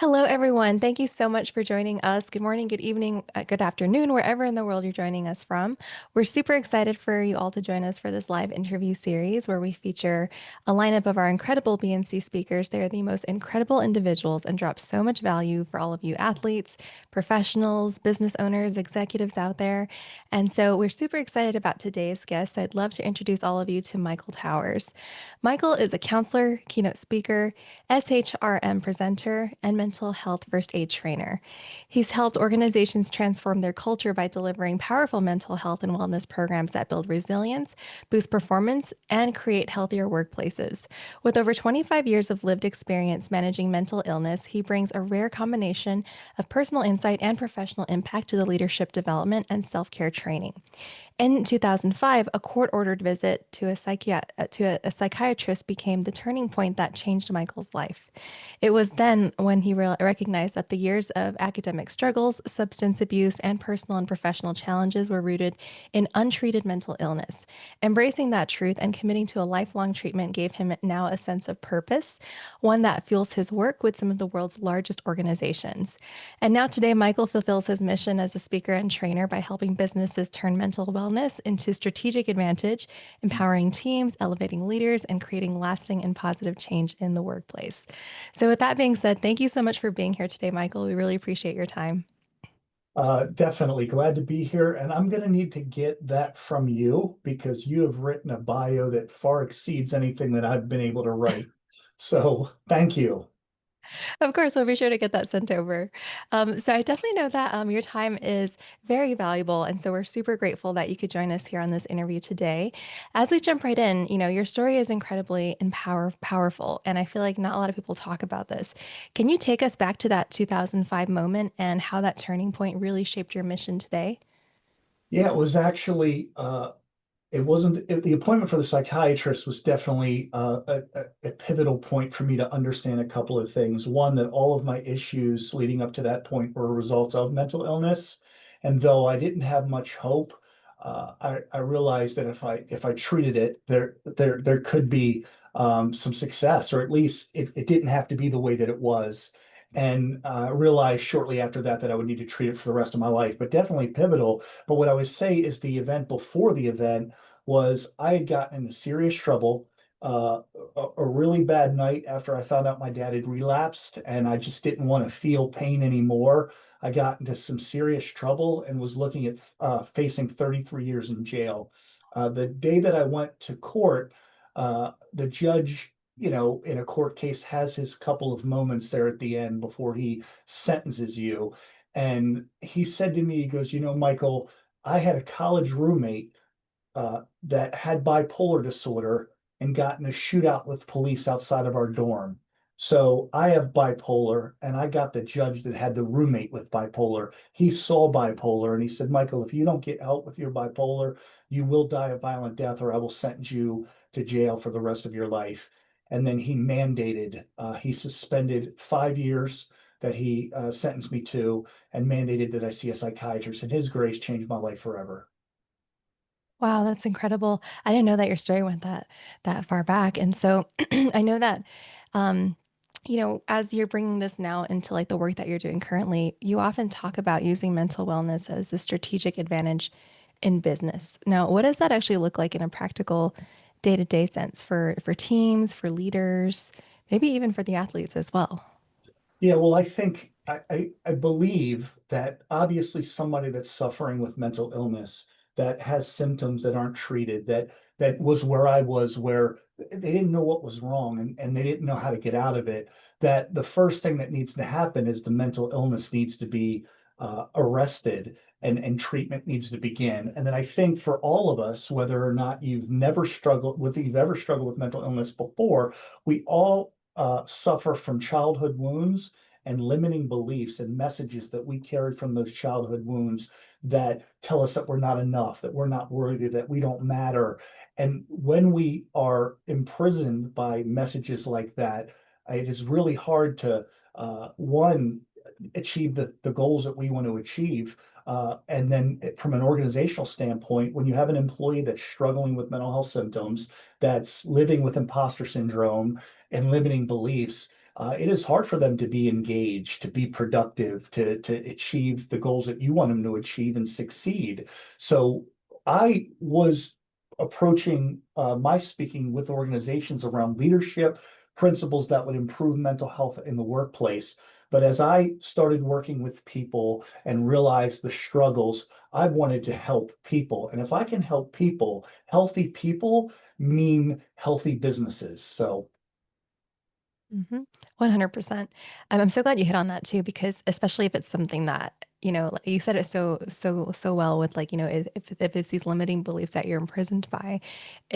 Hello, everyone. Thank you so much for joining us. Good morning, good evening, good afternoon, wherever in the world you're joining us from. We're super excited for you all to join us for this live interview series where we feature a lineup of our incredible BNC speakers. They are the most incredible individuals and drop so much value for all of you athletes, professionals, business owners, executives out there. And so we're super excited about today's guest. I'd love to introduce all of you to Michael Towers. Michael is a counselor, keynote speaker, SHRM presenter, and mental health first aid trainer. He's helped organizations transform their culture by delivering powerful mental health and wellness programs that build resilience, boost performance, and create healthier workplaces. With over 25 years of lived experience managing mental illness, he brings a rare combination of personal insight and professional impact to the leadership development and self care training. In 2005, a court-ordered visit to a psychiatrist became the turning point that changed Michael's life. It was then when he recognized that the years of academic struggles, substance abuse, and personal and professional challenges were rooted in untreated mental illness. Embracing that truth and committing to a lifelong treatment gave him now a sense of purpose, one that fuels his work with some of the world's largest organizations. And now today, Michael fulfills his mission as a speaker and trainer by helping businesses turn mental wellness into strategic advantage, empowering teams, elevating leaders, and creating lasting and positive change in the workplace. So, with that being said, thank you so much for being here today, Michael. We really appreciate your time. Definitely glad to be here. And I'm going to need to get that from you because you have written a bio that far exceeds anything that I've been able to write. So thank you. Of course, we'll be sure to get that sent over. So I definitely know that your time is very valuable, and so we're super grateful that you could join us here on this interview today. As we jump right in, your story is incredibly powerful, and I feel like not a lot of people talk about this. Can you take us back to that 2005 moment and how that turning point really shaped your mission today? Yeah, it was actually it wasn't the appointment for the psychiatrist was definitely a pivotal point for me to understand a couple of things. One, that all of my issues leading up to that point were a result of mental illness, and though I didn't have much hope, I realized that if I treated it, there could be some success, or at least it didn't have to be the way that it was. And realized shortly after that that I would need to treat it for the rest of my life, but definitely pivotal. But what I would say is the event before the event was I had gotten into serious trouble. A really bad night after I found out my dad had relapsed, and I just didn't want to feel pain anymore. I got into some serious trouble and was looking at facing 33 years in jail. The day that I went to court, the judge, in a court case has his couple of moments there at the end before he sentences you. And he said to me, he goes, Michael, I had a college roommate that had bipolar disorder and got in a shootout with police outside of our dorm. So I have bipolar, and I got the judge that had the roommate with bipolar. He saw bipolar, and he said, Michael, if you don't get help with your bipolar, you will die a violent death, or I will sentence you to jail for the rest of your life. And then he suspended 5 years that he sentenced me to, and mandated that I see a psychiatrist. And his grace changed my life forever. Wow, that's incredible. I didn't know that your story went that far back. And so I know that um as you're bringing this now into like the work that you're doing currently, you often talk about using mental wellness as a strategic advantage in business. Now, what does that actually look like in a practical day-to-day sense for teams, for leaders, maybe even for the athletes as well? Yeah, well, I think I believe that obviously somebody that's suffering with mental illness that has symptoms that aren't treated, that was where I was, where they didn't know what was wrong, and they didn't know how to get out of it, that the first thing that needs to happen is the mental illness needs to be arrested, and treatment needs to begin. And then I think for all of us, whether or not you've ever struggled with mental illness before, we all suffer from childhood wounds and limiting beliefs and messages that we carry from those childhood wounds that tell us that we're not enough, that we're not worthy, that we don't matter. And when we are imprisoned by messages like that, it is really hard to, one, achieve the goals that we want to achieve. And then from an organizational standpoint, when you have an employee that's struggling with mental health symptoms, that's living with imposter syndrome and limiting beliefs, it is hard for them to be engaged, to be productive, to achieve the goals that you want them to achieve and succeed. So I was approaching my speaking with organizations around leadership principles that would improve mental health in the workplace. But as I started working with people and realized the struggles, I wanted to help people. And if I can help people, healthy people mean healthy businesses. So 100%. I'm so glad you hit on that too, because especially if it's something that, like you said it so well with like, if it's these limiting beliefs that you're imprisoned by,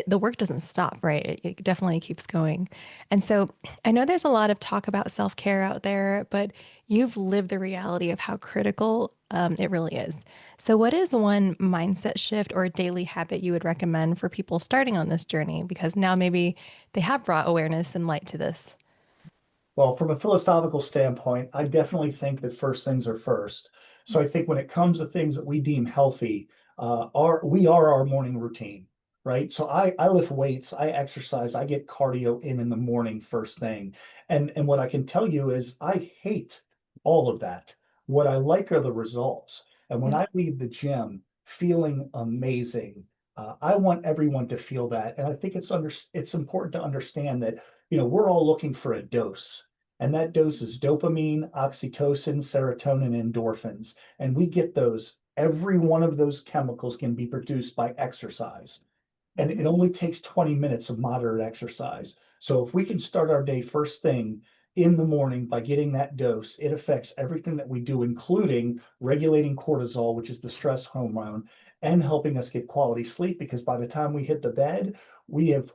the work doesn't stop, right? It definitely keeps going. And so I know there's a lot of talk about self-care out there, but you've lived the reality of how critical it really is. So what is one mindset shift or daily habit you would recommend for people starting on this journey? Because now maybe they have brought awareness and light to this. well, from a philosophical standpoint, I definitely think that first things are first. So I think when it comes to things that we deem healthy, we are our morning routine, right? So I lift weights, I exercise, I get cardio in the morning first thing. And what I can tell you is I hate all of that. What I like are the results. And when Yeah. I leave the gym feeling amazing, I want everyone to feel that. And I think it's important to understand that we're all looking for a dose. And that dose is dopamine, oxytocin, serotonin, endorphins. And we get those. Every one of those chemicals can be produced by exercise. And Mhm. it only takes 20 minutes of moderate exercise. So if we can start our day first thing in the morning by getting that dose, it affects everything that we do, including regulating cortisol, which is the stress hormone, and helping us get quality sleep. Because by the time we hit the bed, we have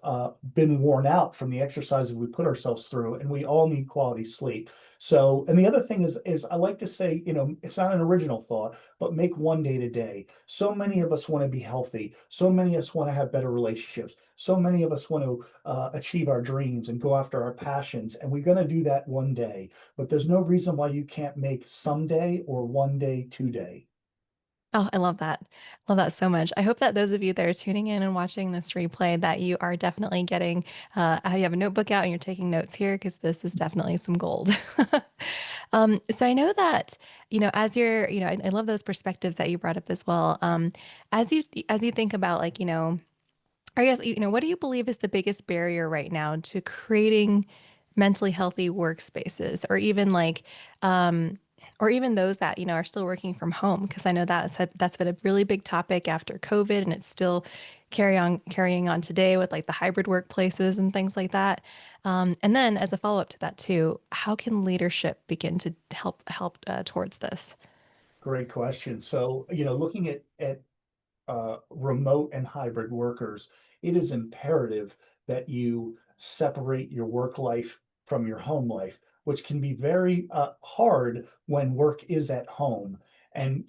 been worn out from the exercises we put ourselves through, and we all need quality sleep. So, and the other thing is I like to say, it's not an original thought, but make one day to day. So many of us want to be healthy. So many of us want to have better relationships. So many of us want to achieve our dreams and go after our passions. And we're going to do that one day. But there's no reason why you can't make someday or one day today. Oh, I love that. Love that so much. I hope that those of you that are tuning in and watching this replay, that you are definitely getting, you have a notebook out and you're taking notes here because this is definitely some gold. So I know that, as you're, I love those perspectives that you brought up as well. As you think about like, or yes, what do you believe is the biggest barrier right now to creating mentally healthy workspaces, um, or even those that are still working from home? Because I know that's been a really big topic after COVID, and it's still carrying on today with like the hybrid workplaces and things like that. And then as a follow up to that too, how can leadership begin to help towards this? Great question. So, looking at remote and hybrid workers, it is imperative that you separate your work life from your home life, which can be very hard when work is at home. And,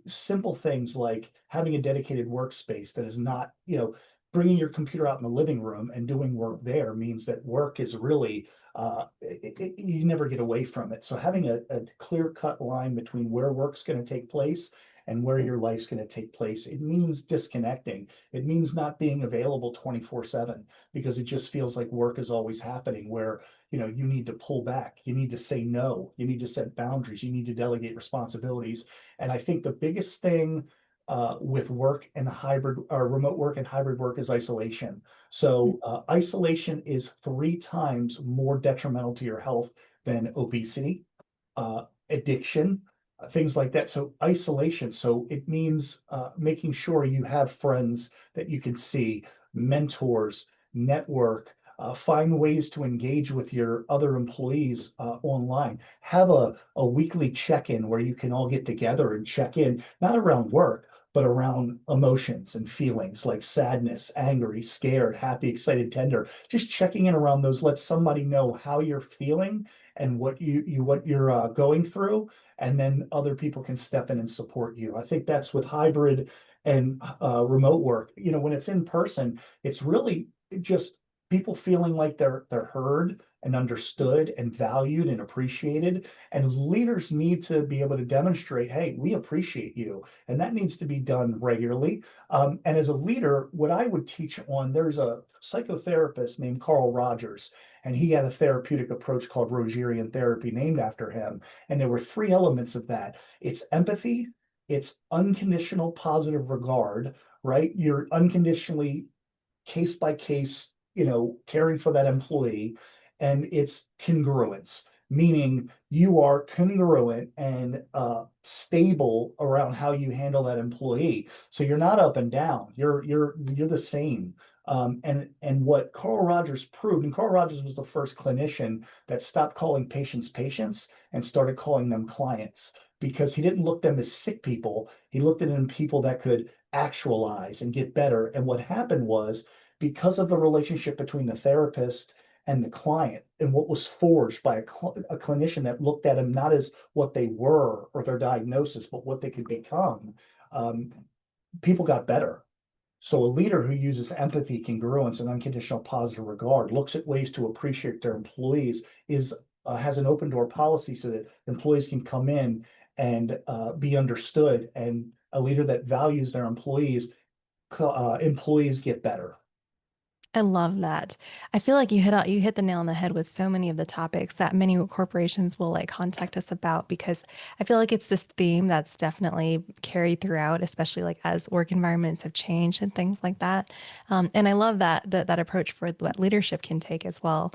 simple things like having a dedicated workspace that is not, bringing your computer out in the living room and doing work there means that work is really, you never get away from it. So having a clear cut line between where work's going to take place and where your life's going to take place. It means disconnecting. It means not being available 24/7 because it just feels like work is always happening where, you need to pull back. You need to say no. You need to set boundaries. You need to delegate responsibilities. And I think the biggest thing with work and hybrid or remote work and hybrid work is isolation. So isolation is 3 times more detrimental to your health than obesity, addiction, things like that. So isolation. So it means making sure you have friends that you can see, mentors, network, find ways to engage with your other employees online. Have a weekly check-in where you can all get together and check in, not around work, but around emotions and feelings like sadness, angry, scared, happy, excited, tender. Just checking in around those lets somebody know how you're feeling and what you're going through, and then other people can step in and support you. I think that's with hybrid and remote work. When it's in person, it's really just people feeling like they're heard and understood and valued and appreciated. And leaders need to be able to demonstrate, hey, we appreciate you. And that needs to be done regularly. And as a leader, what I would teach on, there's a psychotherapist named Carl Rogers, and he had a therapeutic approach called Rogerian therapy named after him. And there were three elements of that. It's empathy, it's unconditional positive regard, right? You're unconditionally case by case, caring for that employee. And it's congruence, meaning you are congruent and stable around how you handle that employee. So you're not up and down. You're the same. And what Carl Rogers proved, and Carl Rogers was the first clinician that stopped calling patients patients and started calling them clients, because he didn't look them as sick people. He looked at them people that could actualize and get better. And what happened was, because of the relationship between the therapist and the client, and what was forged by a clinician that looked at them not as what they were or their diagnosis, but what they could become, um, people got better. So a leader who uses empathy, congruence, and unconditional positive regard, looks at ways to appreciate their employees, is has an open door policy so that employees can come in and be understood. And a leader that values their employees, employees get better. I love that. I feel like you hit the nail on the head with so many of the topics that many corporations will like contact us about, because I feel like it's this theme that's definitely carried throughout, especially like as work environments have changed and things like that. And I love that approach for what leadership can take as well.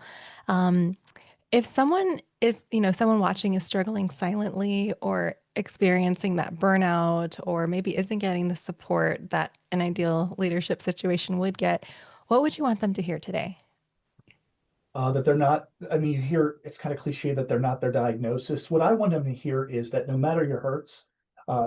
Um, if someone is, someone watching is struggling silently or experiencing that burnout, or maybe isn't getting the support that an ideal leadership situation would get, what would you want them to hear today? That they're not, I mean, you hear it's kind of cliche that they're not their diagnosis. What I want them to hear is that no matter your hurts,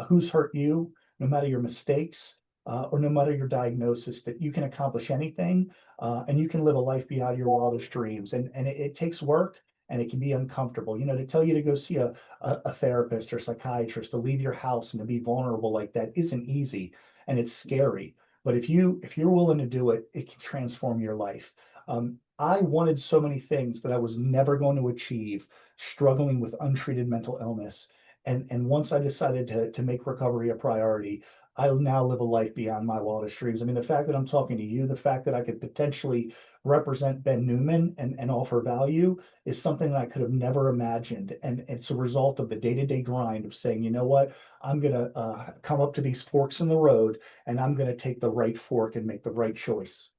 who's hurt you, no matter your mistakes, or no matter your diagnosis, that you can accomplish anything, and you can live a life beyond your wildest dreams. And it takes work, and it can be uncomfortable. To tell you to go see a therapist or psychiatrist, to leave your house and to be vulnerable like that isn't easy, and it's scary. But if you're willing to do it, it can transform your life. I wanted so many things that I was never going to achieve, struggling with untreated mental illness. And once I decided to make recovery a priority, I now live a life beyond my wildest dreams. I mean, the fact that I'm talking to you, the fact that I could potentially represent Ben Newman and offer value is something that I could have never imagined. And it's a result of the day-to-day grind of saying, you know what, I'm going to come up to these forks in the road, and I'm going to take the right fork and make the right choice.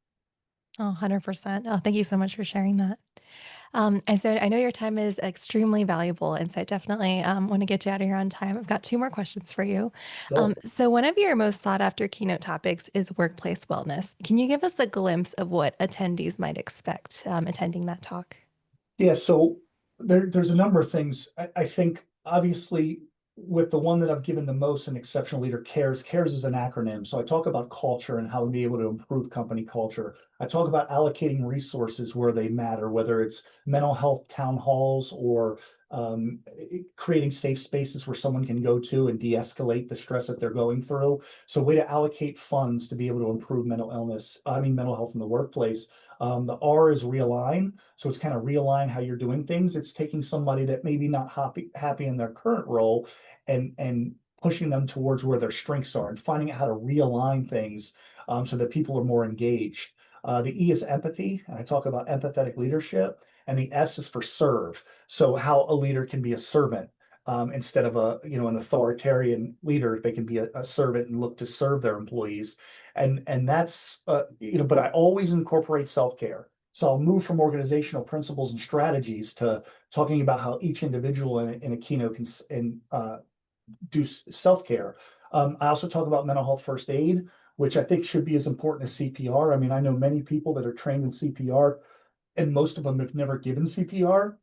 Oh, 100%. Oh, thank you so much for sharing that. And so I know your time is extremely valuable, and so I definitely want to get you out of here on time. I've got two more questions for you. So, So one of your most sought after keynote topics is workplace wellness. Can you give us a glimpse of what attendees might expect attending that talk? yeah, so there's a number of things. I think obviously with the one that I've given the most, an exceptional leader cares. Cares is an acronym. So I talk about culture and how to be able to improve company culture. I talk about allocating resources where they matter, whether it's mental health town halls or creating safe spaces where someone can go to and de-escalate the stress that they're going through. So way to allocate funds to be able to improve mental health in the workplace. The R is realign. So it's kind of realign how you're doing things. It's taking somebody that maybe not happy in their current role and pushing them towards where their strengths are and finding out how to realign things, so that people are more engaged. The E is empathy, and I talk about empathetic leadership. And the S is for serve. So how a leader can be a servant, instead of an authoritarian leader. They can be a servant and look to serve their employees. And that's but I always incorporate self-care. So I'll move from organizational principles and strategies to talking about how each individual in a keynote can do self-care. I also talk about mental health first aid, which I think should be as important as CPR. I mean, I know many people that are trained in CPR, and most of them have never given CPR,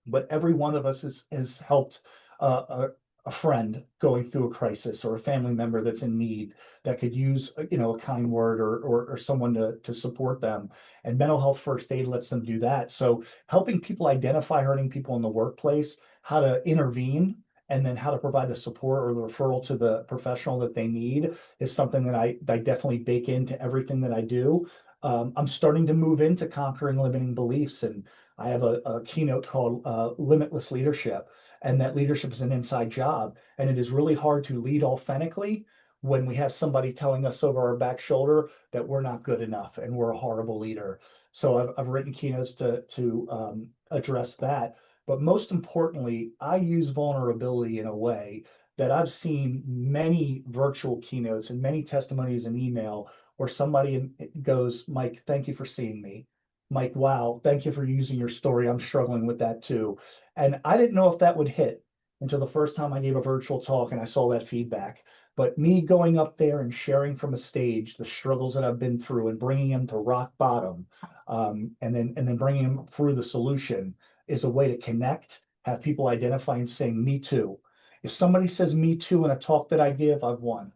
but every one of us has helped a friend going through a crisis, or a family member that's in need that could use a kind word, or someone to support them. And mental health first aid lets them do that. So helping people identify hurting people in the workplace, how to intervene, and then how to provide the support or the referral to the professional that they need is something that I definitely bake into everything that I do. I'm starting to move into conquering limiting beliefs, and I have a keynote called Limitless Leadership, and that leadership is an inside job, and it is really hard to lead authentically when we have somebody telling us over our back shoulder that we're not good enough and we're a horrible leader. So I've written keynotes to address that. But most importantly, I use vulnerability in a way that I've seen many virtual keynotes and many testimonies in email where somebody goes, Mike, thank you for seeing me. Mike, wow, thank you for using your story. I'm struggling with that too. And I didn't know if that would hit until the first time I gave a virtual talk and I saw that feedback. But me going up there and sharing from a stage the struggles that I've been through and bringing them to rock bottom, and then bringing them through the solution is a way to connect, have people identify and saying, me too. If somebody says me too in a talk that I give, I've won.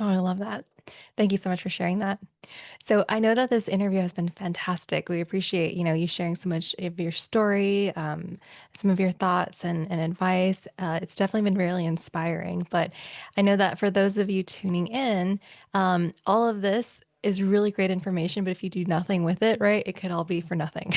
Oh, I love that. Thank you so much for sharing that. So I know that this interview has been fantastic. We appreciate, you sharing so much of your story, some of your thoughts and advice. It's definitely been really inspiring. But I know that for those of you tuning in, all of this is really great information, but if you do nothing with it, right, it could all be for nothing.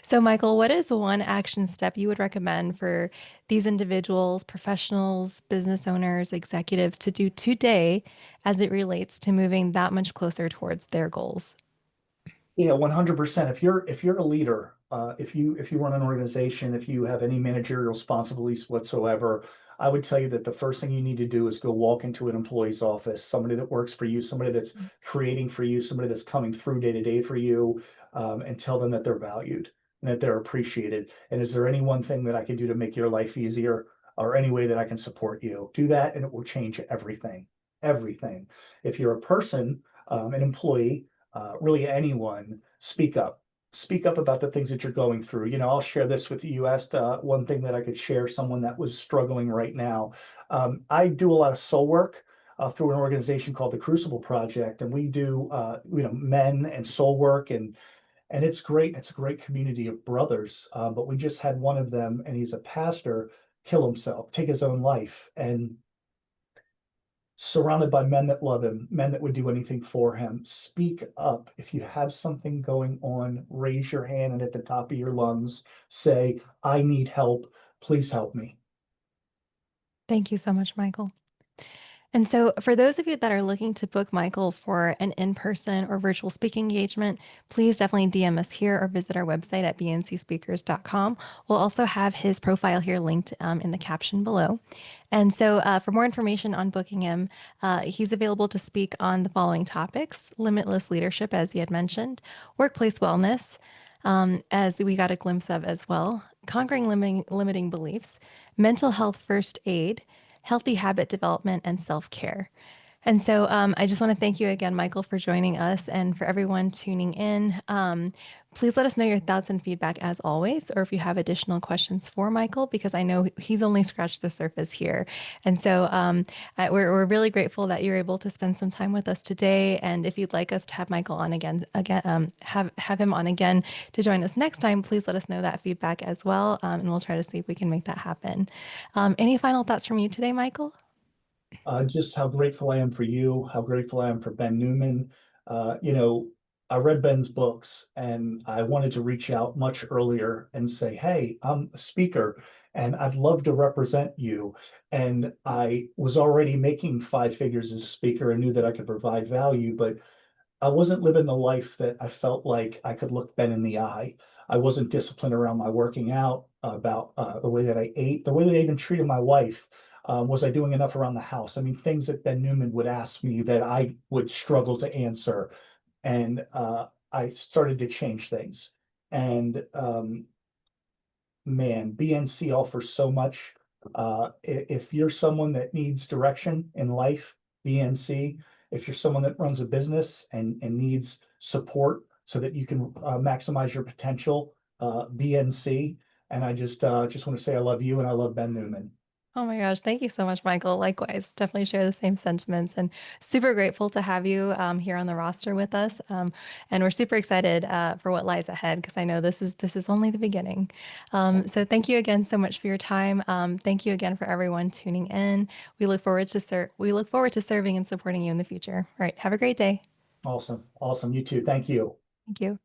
So, Michael, what is one action step you would recommend for these individuals, professionals, business owners, executives to do today as it relates to moving that much closer towards their goals? Yeah, 100%. If you're a leader, if you run an organization, if you have any managerial responsibilities whatsoever, I would tell you that the first thing you need to do is go walk into an employee's office, somebody that works for you, somebody that's creating for you, somebody that's coming through day to day for you, and tell them that they're valued and that they're appreciated. And is there any one thing that I can do to make your life easier, or any way that I can support you? Do that, and it will change everything. Everything. If you're a person, an employee, really anyone, speak up. Speak up about the things that you're going through. I'll share this with you. You asked one thing that I could share, someone that was struggling right now. I do a lot of soul work through an organization called the Crucible Project, and we do men and soul work, and it's great. It's a great community of brothers. But we just had one of them, and he's a pastor, kill himself, take his own life, and surrounded by men that love him, men that would do anything for him. Speak up. If you have something going on, raise your hand and at the top of your lungs say, I need help. Please help me. Thank you so much, Michael. And so, for those of you that are looking to book Michael for an in person or virtual speaking engagement, please definitely DM us here or visit our website at bncspeakers.com. We'll also have his profile here linked in the caption below. And so, for more information on booking him, he's available to speak on the following topics: limitless leadership, as he had mentioned, workplace wellness, as we got a glimpse of as well, conquering limiting beliefs, mental health first aid, healthy habit development, and self care. And so I just want to thank you again, Michael, for joining us and for everyone tuning in. Please let us know your thoughts and feedback as always, or if you have additional questions for Michael, because I know he's only scratched the surface here. And so we're really grateful that you're able to spend some time with us today. And if you'd like us to have Michael on have him on again to join us next time, please let us know that feedback as well. And we'll try to see if we can make that happen. Any final thoughts from you today, Michael? Just how grateful I am for you, how grateful I am for Ben Newman. Uh, you know, I read Ben's books and I wanted to reach out much earlier and say, hey, I'm a speaker and I'd love to represent you. And I was already making five figures as a speaker and knew that I could provide value, but I wasn't living the life that I felt like I could look Ben in the eye. I wasn't disciplined around my working out, about the way that I ate, the way that I even treated my wife. Was I doing enough around the house? I mean, things that Ben Newman would ask me that I would struggle to answer. And I started to change things. And man, BNC offers so much. If you're someone that needs direction in life, BNC. If you're someone that runs a business and needs support so that you can maximize your potential, BNC. And I just want to say I love you and I love Ben Newman. Oh my gosh, thank you so much, Michael. Likewise, definitely share the same sentiments and super grateful to have you here on the roster with us. And we're super excited for what lies ahead because I know this is only the beginning. So thank you again so much for your time. Thank you again for everyone tuning in. We look forward to serving and supporting you in the future. All right, have a great day. Awesome. Awesome. You too. Thank you. Thank you.